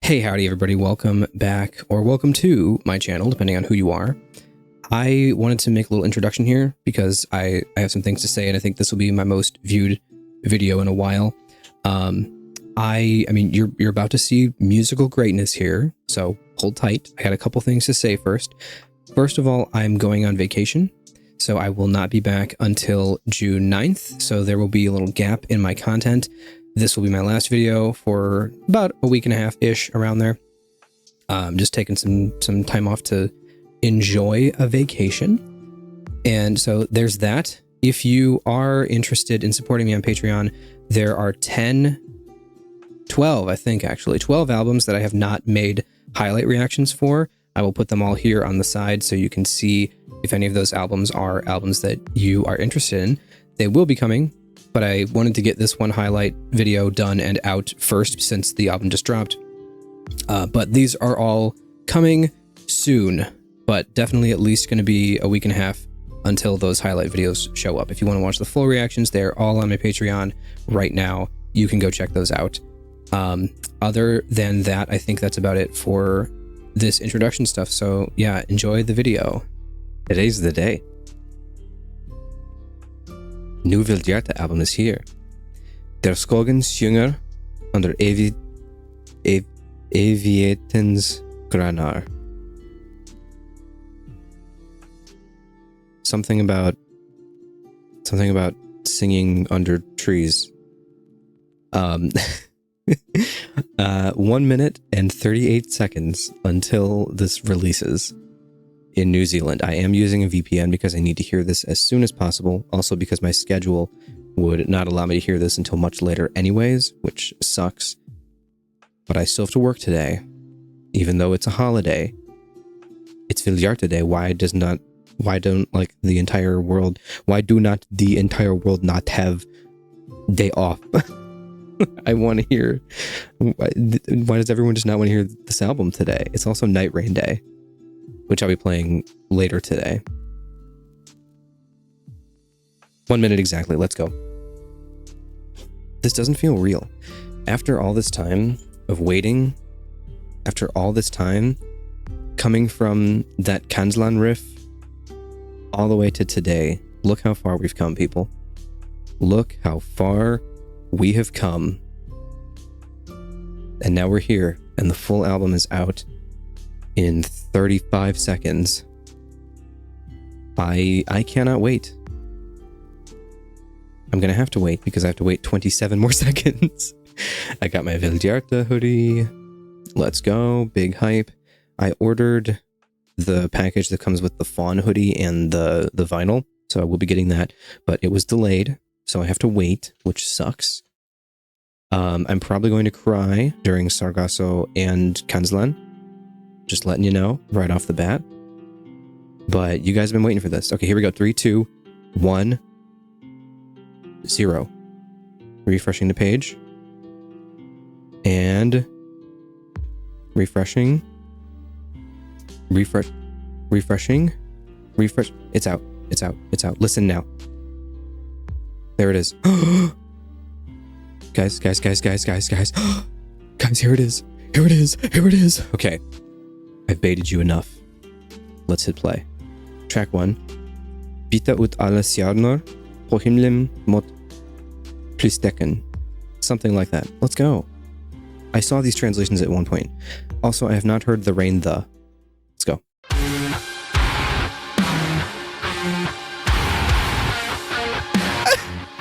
Hey, howdy everybody, welcome back, or welcome to my channel, depending on who you are. I wanted to make a little introduction here because I have some things to say, and I think this will be my most viewed video in a while. I mean, you're about to see musical greatness here, so hold tight. I got a couple things to say first. First of all, I'm going on vacation, so I will not be back until June 9th, so there will be a little gap in my content. This will be my last video for about a week and a half-ish, around there. Just taking some time off to enjoy a vacation. And so there's that. If you are interested in supporting me on Patreon, there are 12, I think actually, 12 albums that I have not made highlight reactions for. I will put them all here on the side so you can see if any of those albums are albums that you are interested in. They will be coming, but I wanted to get this one highlight video done and out first since the album just dropped. But these are all coming soon, but definitely at least going to be a week and a half until those highlight videos show up. If you want to watch the full reactions, they're all on my Patreon right now. You can go check those out. Other than that, I think that's about it for this introduction stuff. So yeah, enjoy the video. Today's the day. New Vildhjarta album is here. Der skogen, sjunger under evighetens granar. Something about singing under trees. 1 minute and 38 seconds until this releases in New Zealand. I am using a VPN because I need to hear this as soon as possible. Also because my schedule would not allow me to hear this until much later anyways, which sucks. But I still have to work today, even though it's a holiday. It's Vildhjarta Day. Why do not the entire world not have day off? I want to hear. Why does everyone just not want to hear this album today? It's also Night Rain Day, which I'll be playing later today. 1 minute exactly. Let's go. This doesn't feel real. After all this time of waiting, after all this time coming from that Kanzlan riff all the way to today, look how far we've come, people. Look how far we have come. And now we're here, and the full album is out in 35 seconds. I cannot wait. I'm gonna have to wait because I have to wait 27 more seconds. I got my Vildhjarta hoodie. Let's go. Big hype. I ordered the package that comes with the fawn hoodie and the vinyl, so I will be getting that, but it was delayed, so I have to wait, which sucks. I'm probably going to cry during Sargasso and Kanzlan. Just letting you know right off the bat. But you guys have been waiting for this. Okay, here we go. 3, 2, 1, 0. Refreshing the page. And refreshing. Refreshing. It's out. It's out. It's out. Listen now. There it is. Guys. Guys, here it is. Here it is. Here it is. Okay. I've baited you enough. Let's hit play. Track 1. Vita ut alla stjärnor på himlen mot plystecken. Something like that. Let's go. I saw these translations at one point. Also, I have not heard the rain the. Let's go.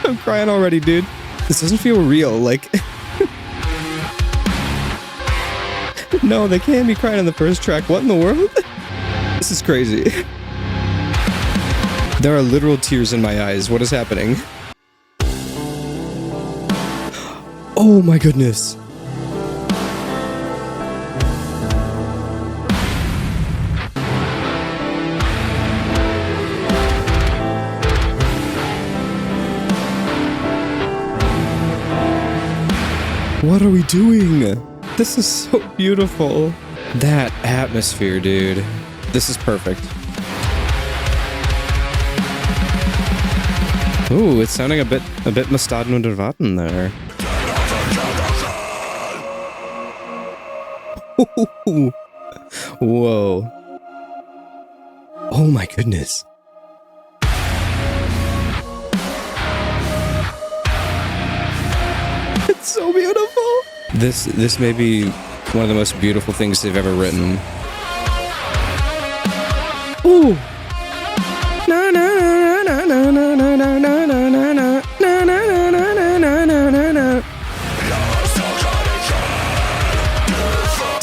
I'm crying already, dude. This doesn't feel real, like... No, they can't be crying on the first track. What in the world? This is crazy. There are literal tears in my eyes. What is happening? Oh my goodness. What are we doing? This is so beautiful. That atmosphere, dude. This is perfect. Ooh, it's sounding a bit Mustad under Warten there. Whoa. Oh my goodness. It's so beautiful. This may be one of the most beautiful things they've ever written. Ooh. Na na na na na na na na na na na na na na na.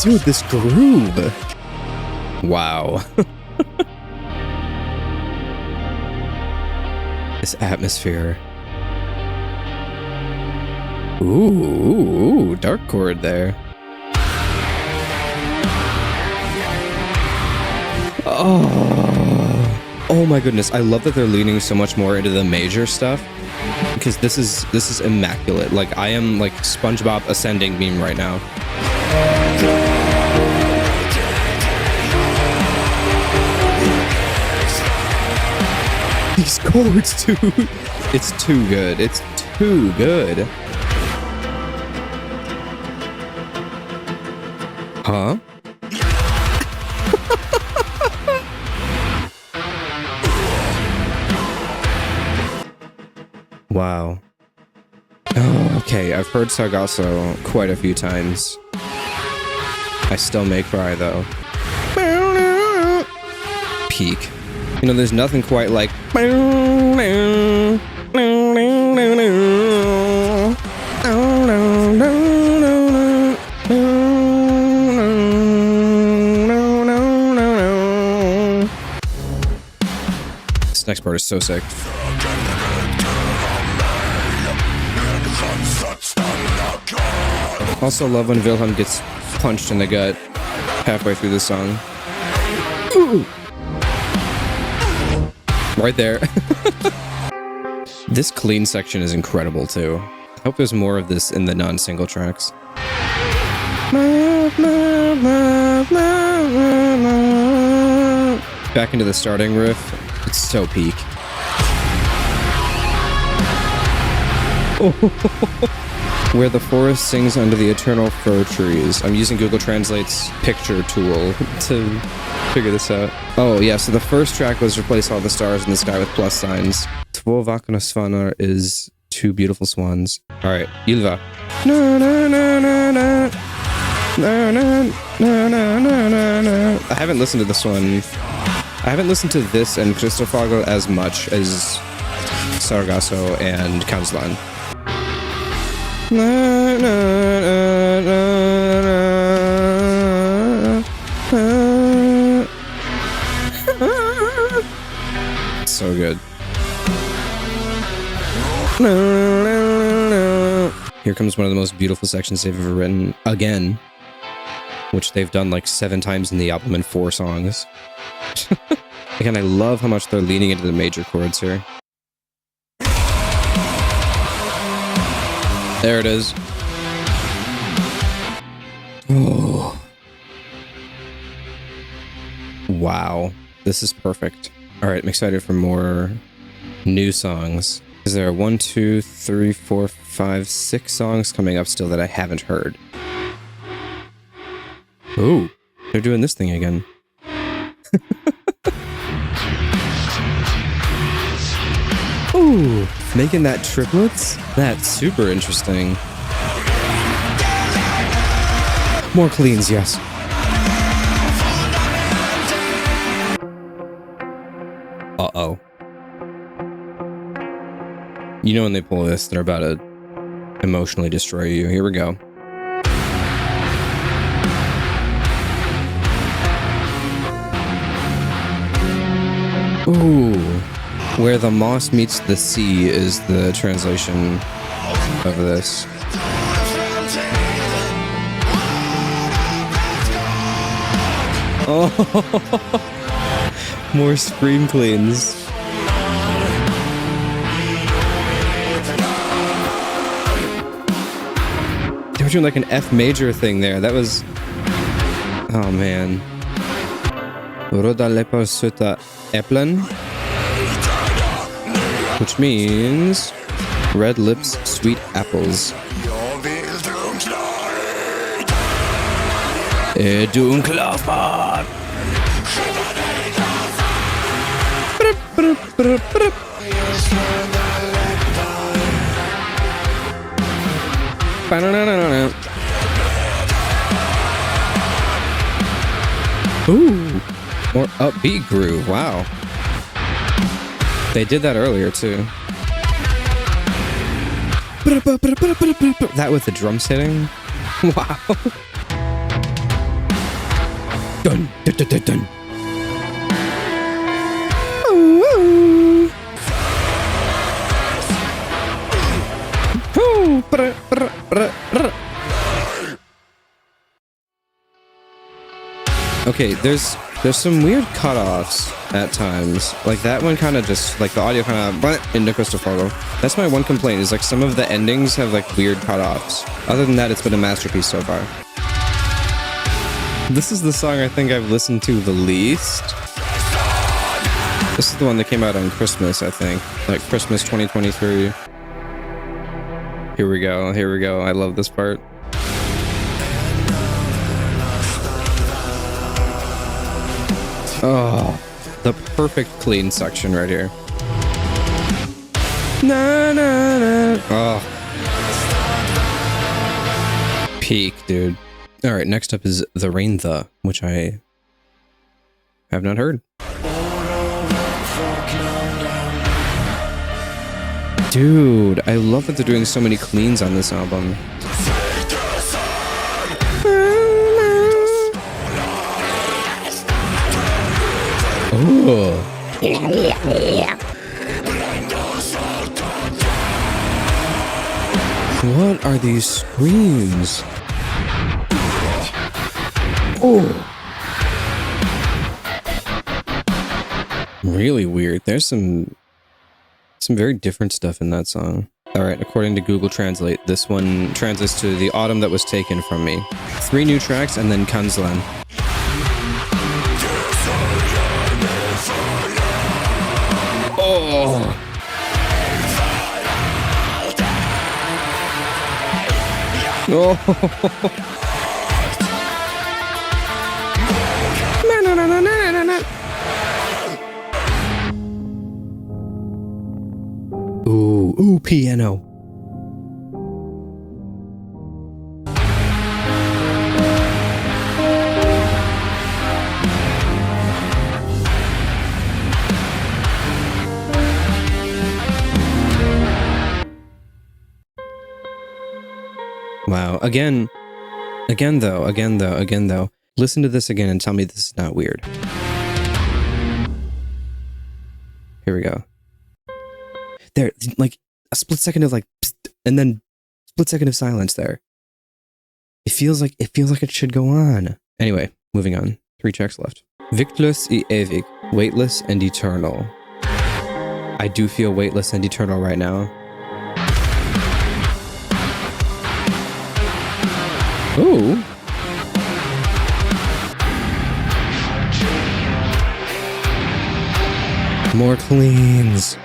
Dude, this groove. Wow. This atmosphere. Ooh, dark chord there. Oh my goodness. I love that they're leaning so much more into the major stuff, because this is immaculate. Like, I am like SpongeBob ascending meme right now. These chords, dude. It's too good. It's too good. Huh? Wow. Oh, okay, I've heard Sargasso quite a few times. I still may cry, though. Peak. You know, there's nothing quite like... This next part is so sick. Also love when Wilhelm gets punched in the gut halfway through the song. Ooh. Right there. This clean section is incredible too. I hope there's more of this in the non-single tracks. Back into the starting riff. It's so peak. Where the forest sings under the eternal fir trees. I'm using Google Translate's picture tool to figure this out. Oh yeah, so the first track was replace all the stars in the sky with plus signs. Två vackra svanar is two beautiful swans. Alright, Ylva. Na, na, na, na, na. Na, na, na, na, na, na, na. I haven't listened to this one. I haven't listened to this and Kristofagel as much as Sargasso and Kanslan. Na, na, na, na, na. So good. Here comes one of the most beautiful sections they've ever written, again, which they've done like 7 times in the album in 4 songs. Again, I love how much they're leaning into the major chords here. There it is. Oh. Wow. This is perfect. Alright, I'm excited for more new songs. Is there 1, 2, 3, 4, 5, 6 songs coming up still that I haven't heard? Ooh, they're doing this thing again. Ooh, making that triplets? That's super interesting. More cleans, yes. Uh-oh. You know when they pull this, they're about to emotionally destroy you. Here we go. Ooh. Where the moss meets the sea is the translation of this. Oh, more scream cleans. They were doing like an F major thing there. That was... Oh, man. Roda lepar söta äpplen. Which means red lips, sweet apples. Dunkelhoffmann. Ooh, more upbeat groove. Wow. They did that earlier too. That with the drums hitting. Wow. Dun, dun, dun, dun, dun. Ooh, ooh. Ooh, brr, brr, brr, brr. Okay, there's some weird cutoffs at times. Like that one kind of just, like the audio kind of into Cristoforo. That's my one complaint, is like some of the endings have like weird cutoffs. Other than that, it's been a masterpiece so far. This is the song I think I've listened to the least. This is the one that came out on Christmas, I think. Like Christmas 2023. Here we go, here we go. I love this part. Oh, the perfect clean section right here. Na, na, na. Oh. Peak, dude. All right, next up is The Rain The, which I have not heard. Dude, I love that they're doing so many cleans on this album. Oh. What are these screams? Oh. Really weird. There's some very different stuff in that song. Alright, according to Google Translate, this one translates to The Autumn That Was Taken From Me. 3 new tracks and then Kanzlan. Oh. Oh. Ooh, piano. Wow. Again though. Listen to this again and tell me this is not weird. Here we go. There, like a split second of like, psst, and then split second of silence there. It feels like it should go on. Anyway, moving on. 3 tracks left. Wichtless y ewig, weightless and eternal. I do feel weightless and eternal right now. Ooh. More cleans.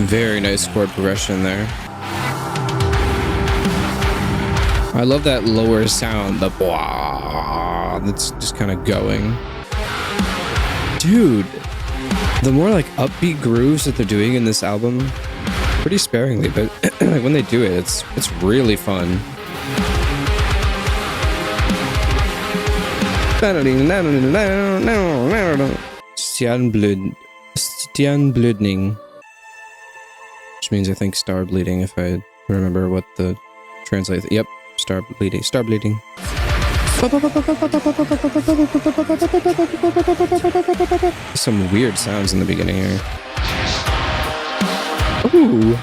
Very nice chord progression there. I love that lower sound, the blah, that's just kind of going. Dude, the more like upbeat grooves that they're doing in this album, pretty sparingly, but when they do it, it's really fun. Stjernblødning, which means I think star bleeding, if I remember what the translate. Yep, star bleeding. Some weird sounds in the beginning here. Ooh.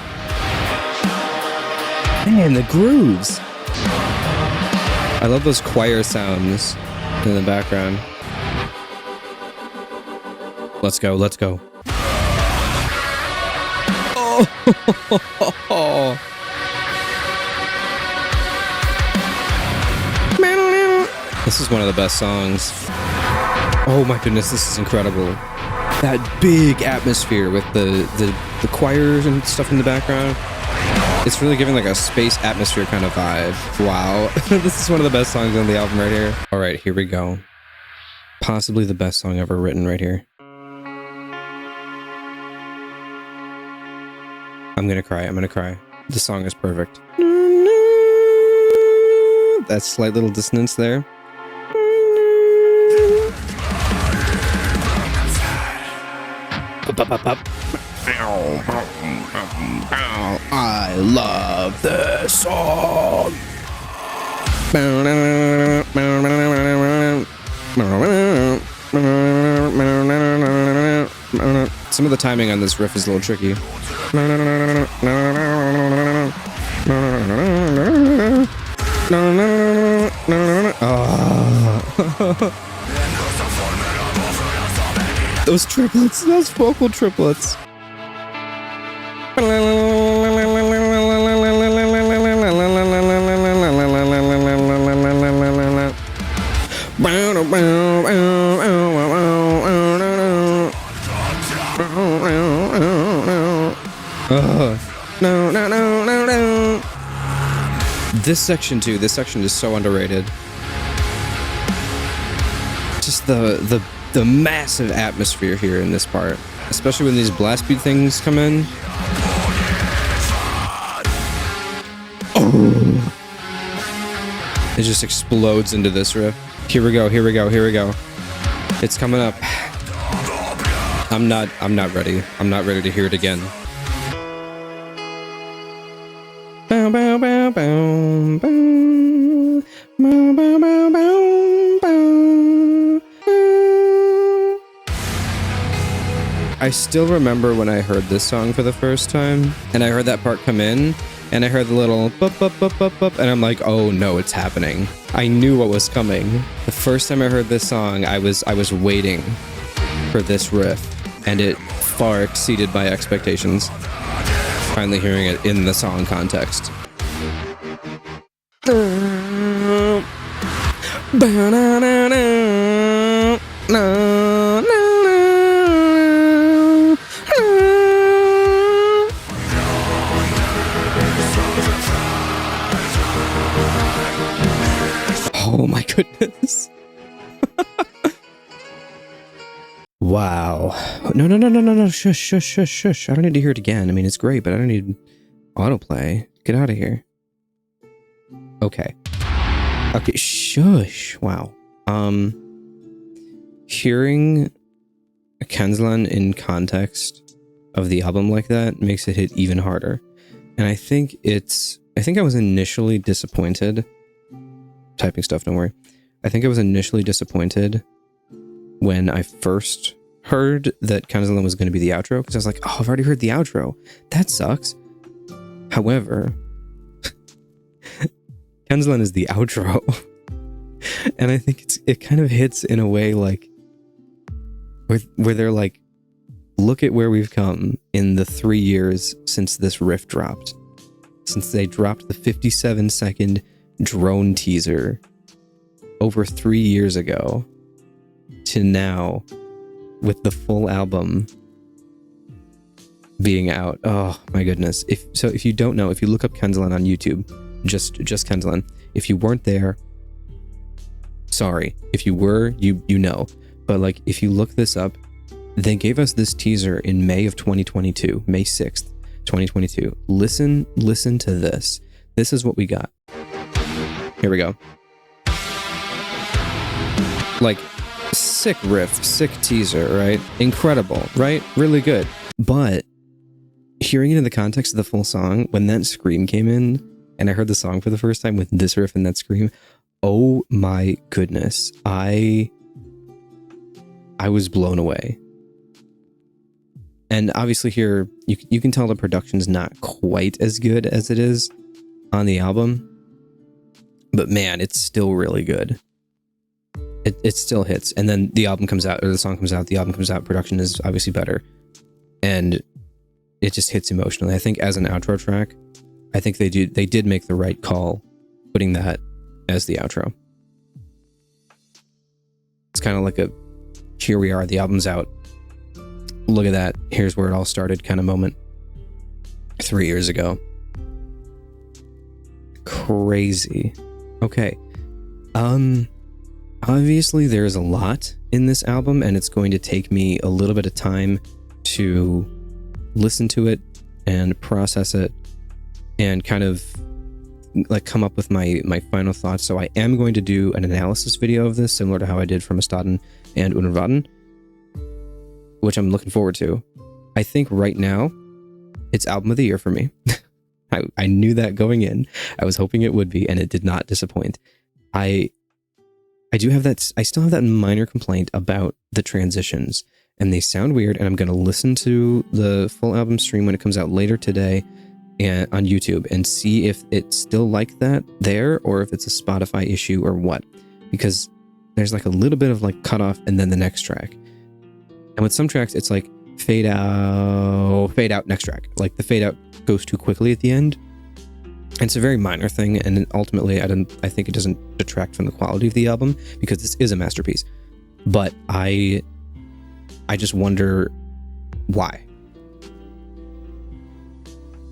Man, the grooves. I love those choir sounds in the background. Let's go. Oh. This is one of the best songs. Oh my goodness, this is incredible. that big atmosphere with the choirs and stuff in the background. It's really giving like a space atmosphere kind of vibe. Wow. This is one of the best songs on the album right here. All right, here we go. Possibly the best song ever written right here. I'm gonna cry. I'm gonna cry. The song is perfect. That slight little dissonance there. I love this song. Some of the timing on this riff is a little tricky. Those triplets, those vocal triplets. No. This section too, this section is so underrated. Just the massive atmosphere here in this part, especially when these blast beat things come in. Oh. It just explodes into this riff. Here we go. It's coming up. I'm not ready. I'm not ready to hear it again. Bow, bow, bow, bow, bow. Bow, bow, bow, bow, bow. I still remember when I heard this song for the first time, and I heard that part come in, and I heard the little bup, bup, bup, bup, bup, and I'm like, oh no, it's happening. I knew what was coming. The first time I heard this song, I was waiting for this riff, and it far exceeded my expectations. Finally hearing it in the song context. Oh my goodness. Wow. No. Shush. I don't need to hear it again. I mean, it's great, but I don't need autoplay. Get out of here. Okay. Shush. Wow. Hearing Kenzlan in context of the album like that makes it hit even harder. And I think I was initially disappointed. Typing stuff, don't worry. I think I was initially disappointed when I first heard that Kenzlan was going to be the outro, because I was like, oh, I've already heard the outro. That sucks. However, Kenzlan is the outro. And I think it kind of hits in a way like where they're like, look at where we've come in the 3 years since this riff dropped. Since they dropped the 57-second drone teaser over 3 years ago to now with the full album being out. Oh my goodness. If you don't know, if you look up Kenzlan on YouTube, just Kenzlan. If you weren't there, sorry. If you were, you know. But like, if you look this up, they gave us this teaser in May of 2022, May 6th, 2022. Listen to this. This is what we got. Here we go. Like, sick riff, sick teaser, right? Incredible, right? Really good. But hearing it in the context of the full song, when that scream came in, and I heard the song for the first time with this riff and that scream, oh my goodness. I was blown away. And obviously here, you can tell the production's not quite as good as it is on the album. But man, it's still really good. It still hits. And then the album comes out, or the song comes out, the album comes out, production is obviously better. And it just hits emotionally. I think as an outro track, I think they did make the right call putting that as the outro. It's kind of like here we are, the album's out. Look at that. Here's where it all started kind of moment. 3 years ago. Crazy. Okay. Obviously there's a lot in this album, and it's going to take me a little bit of time to listen to it and process it and kind of like come up with my final thoughts. So I am going to do an analysis video of this, similar to how I did from Staden and Unverwarten, which I'm looking forward to. I think right now it's album of the year for me. I knew that going in. I was hoping it would be, and it did not disappoint. I do have that. I still have that minor complaint about the transitions, and they sound weird. And I'm going to listen to the full album stream when it comes out later today, and on YouTube, and see if it's still like that there, or if it's a Spotify issue or what. Because there's like a little bit of like cutoff, and then the next track. And with some tracks, it's like fade out, next track. Like the fade out goes too quickly at the end. And it's a very minor thing, and ultimately I think it doesn't detract from the quality of the album, because this is a masterpiece. But I just wonder why.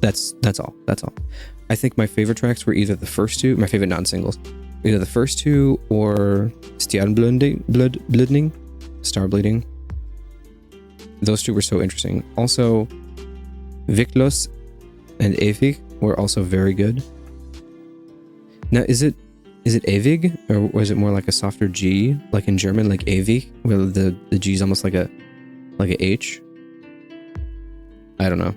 That's all. I think my favorite tracks were either the first two, my favorite non-singles, either the first two or Stjernblødning, Star Bleeding. Those two were so interesting. Also, Viklos and Evig were also very good. Now, is it Evig, or was it more like a softer G, like in German, like Ewig, where the G is almost like a H? I don't know.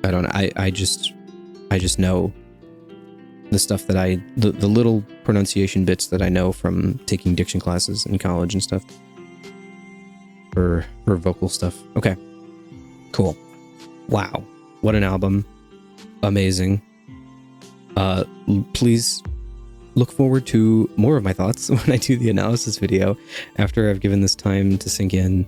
I just know the stuff that the little pronunciation bits that I know from taking diction classes in college and stuff. For vocal stuff. Okay. Cool. Wow. What an album. Amazing. Please look forward to more of my thoughts when I do the analysis video after I've given this time to sink in.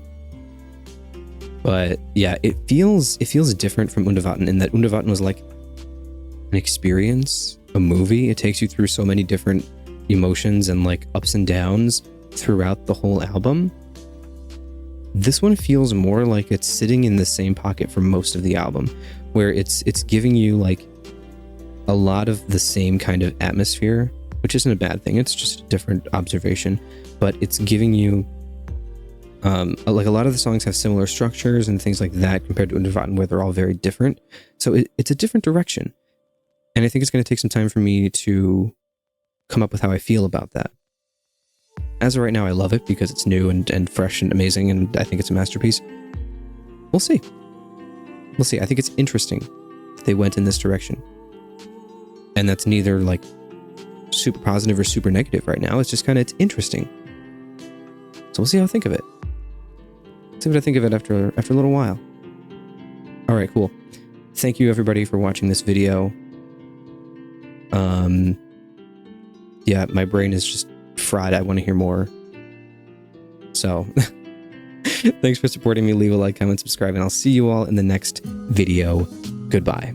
But yeah, it feels different from Unverwarten, in that Unverwarten was like an experience, a movie. It takes you through so many different emotions and like ups and downs throughout the whole album. This one feels more like it's sitting in the same pocket for most of the album, where it's giving you like a lot of the same kind of atmosphere, which isn't a bad thing. It's just a different observation, but it's giving you like a lot of the songs have similar structures and things like that compared to Unverwarten, where they're all very different. So it's a different direction. And I think it's going to take some time for me to come up with how I feel about that. As of right now, I love it because it's new and fresh and amazing, and I think it's a masterpiece. We'll see. We'll see. I think it's interesting that they went in this direction. And that's neither like super positive or super negative right now. It's just kind of, it's interesting. So we'll see how I think of it. See what I think of it after a little while. All right, cool. Thank you everybody for watching this video. Yeah, my brain is just fried. I want to hear more. So thanks for supporting me. Leave a like, comment, subscribe, and I'll see you all in the next video. Goodbye.